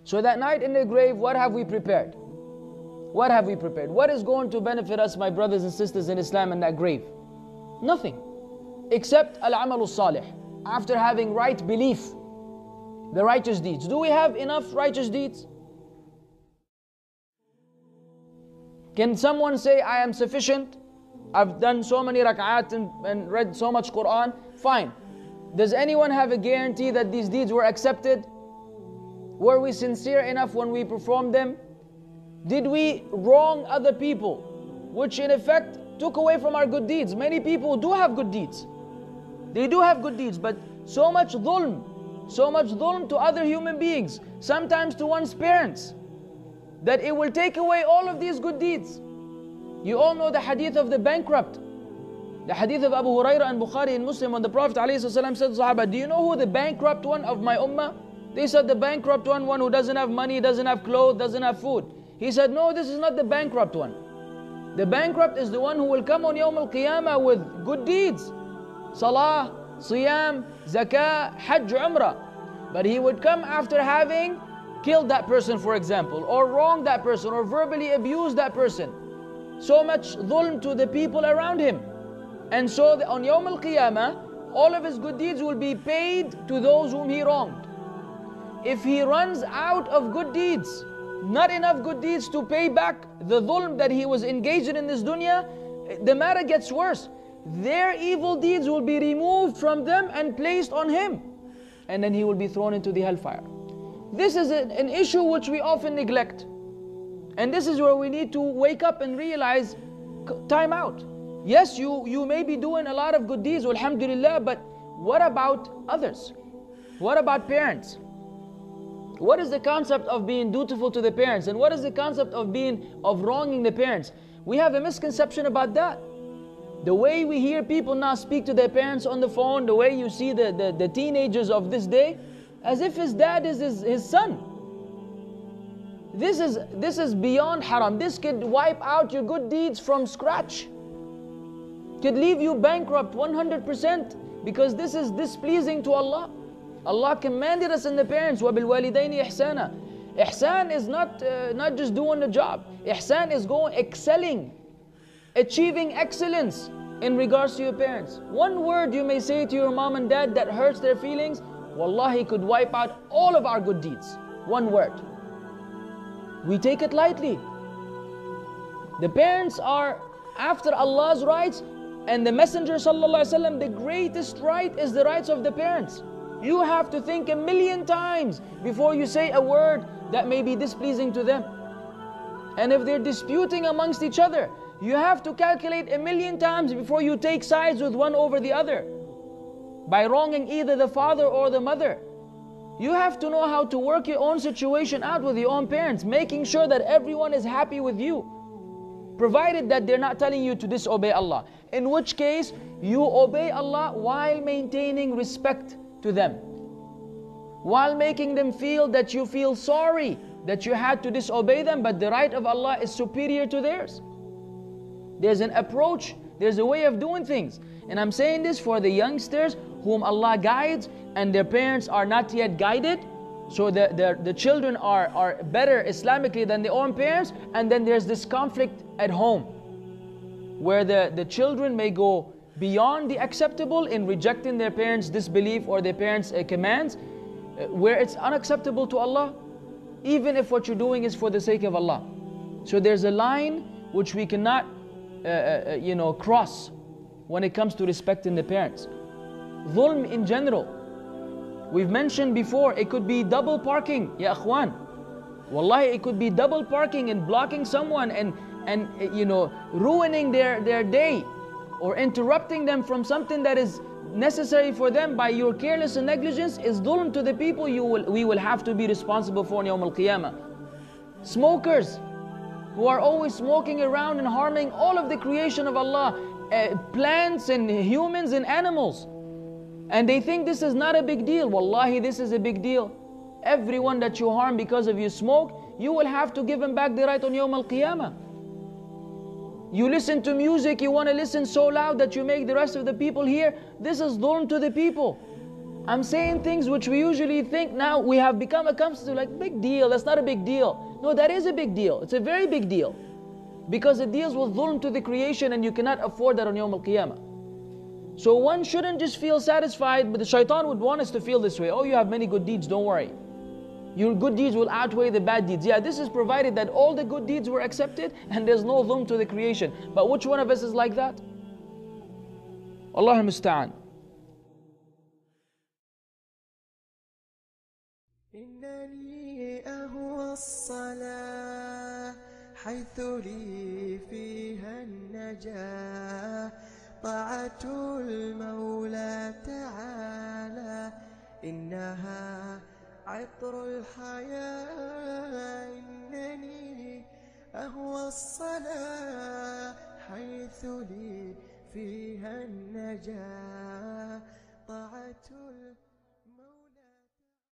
So that night in the grave, what have we prepared? What have we prepared? What is going to benefit us, my brothers and sisters in Islam, in that grave? Nothing. Except al-amalu salih. After having right belief, the righteous deeds. Do we have enough righteous deeds? Can someone say, I am sufficient? I've done so many rak'at and read so much Quran. Fine. Does anyone have a guarantee that these deeds were accepted? Were we sincere enough when we performed them? Did we wrong other people? Which in effect took away from our good deeds. Many people do have good deeds. They do have good deeds, but so much dhulm to other human beings, sometimes to one's parents, that it will take away all of these good deeds. You all know the hadith of the bankrupt. The hadith of Abu Hurairah and Bukhari and Muslim, when the Prophet ﷺ said to Sahaba, do you know who the bankrupt one of my ummah? They said the bankrupt one who doesn't have money, doesn't have clothes, doesn't have food. He said, no, this is not the bankrupt one. The bankrupt is the one who will come on Yawm al-Qiyamah with good deeds. Salah, Siyam, Zakah, Hajj, Umrah. But he would come after having killed that person, for example, or wronged that person, or verbally abused that person. So much dhulm to the people around him. And so on Yawm al-Qiyamah, all of his good deeds will be paid to those whom he wronged. If he runs out of good deeds, not enough good deeds to pay back the dhulm that he was engaged in this dunya, the matter gets worse. Their evil deeds will be removed from them and placed on him. And then he will be thrown into the hellfire. This is an issue which we often neglect. And this is where we need to wake up and realize, time out. Yes, you may be doing a lot of good deeds, alhamdulillah, but what about others? What about parents? What is the concept of being dutiful to the parents? And what is the concept of wronging the parents? We have a misconception about that. The way we hear people now speak to their parents on the phone, the way you see the teenagers of this day, as if his dad is his son. This is beyond haram. This could wipe out your good deeds from scratch. Could leave you bankrupt 100%, because this is displeasing to Allah. Allah commanded us in the parents, وَبِالْوَالِدَيْنِ إِحْسَانًا. Ihsan is not just doing the job. Ihsan is excelling, achieving excellence in regards to your parents. One word you may say to your mom and dad that hurts their feelings, wallahi could wipe out all of our good deeds. One word. We take it lightly. The parents are after Allah's rights, and the Messenger ﷺ, the greatest right is the rights of the parents. You have to think 1,000,000 times before you say a word that may be displeasing to them. And if they're disputing amongst each other, you have to calculate 1,000,000 times before you take sides with one over the other, by wronging either the father or the mother. You have to know how to work your own situation out with your own parents, making sure that everyone is happy with you, provided that they're not telling you to disobey Allah, in which case you obey Allah while maintaining respect to them, while making them feel that you feel sorry that you had to disobey them, but the right of Allah is superior to theirs. There's an approach, there's a way of doing things. And I'm saying this for the youngsters whom Allah guides and their parents are not yet guided. So the children are better Islamically than their own parents, and then there's this conflict at home where the children may go beyond the acceptable in rejecting their parents' disbelief or their parents' commands, where it's unacceptable to Allah, even if what you're doing is for the sake of Allah. So there's a line which we cannot cross when it comes to respecting the parents. Dhulm in general, we've mentioned before, it could be double parking, ya akhwan. Wallahi, it could be double parking and blocking someone and ruining their day, or interrupting them from something that is necessary for them by your careless and negligence, is dhulm to the people we will have to be responsible for on Yawm al-Qiyamah. Smokers who are always smoking around and harming all of the creation of Allah, plants and humans and animals, and they think this is not a big deal. Wallahi, this is a big deal. Everyone that you harm because of your smoke, you will have to give him back the right on Yawm al-Qiyamah. You listen to music, you want to listen so loud that you make the rest of the people hear. This is dhulm to the people. I'm saying things which we usually think now we have become accustomed to, like, big deal, that's not a big deal. No, that is a big deal. It's a very big deal. Because it deals with dhulm to the creation, and you cannot afford that on Yawm al-Qiyamah. So one shouldn't just feel satisfied, but the shaitan would want us to feel this way. Oh, you have many good deeds, don't worry. Your good deeds will outweigh the bad deeds. Yeah, this is provided that all the good deeds were accepted and there's no dhulm to the creation. But which one of us is like that? Allah al-Musta'an. إنني أهوى الصلاة حيث لي فيها النجاة طاعة المولى تعالى إنها عطر الحياة إنني أهوى الصلاة حيث لي فيها النجاة طاعة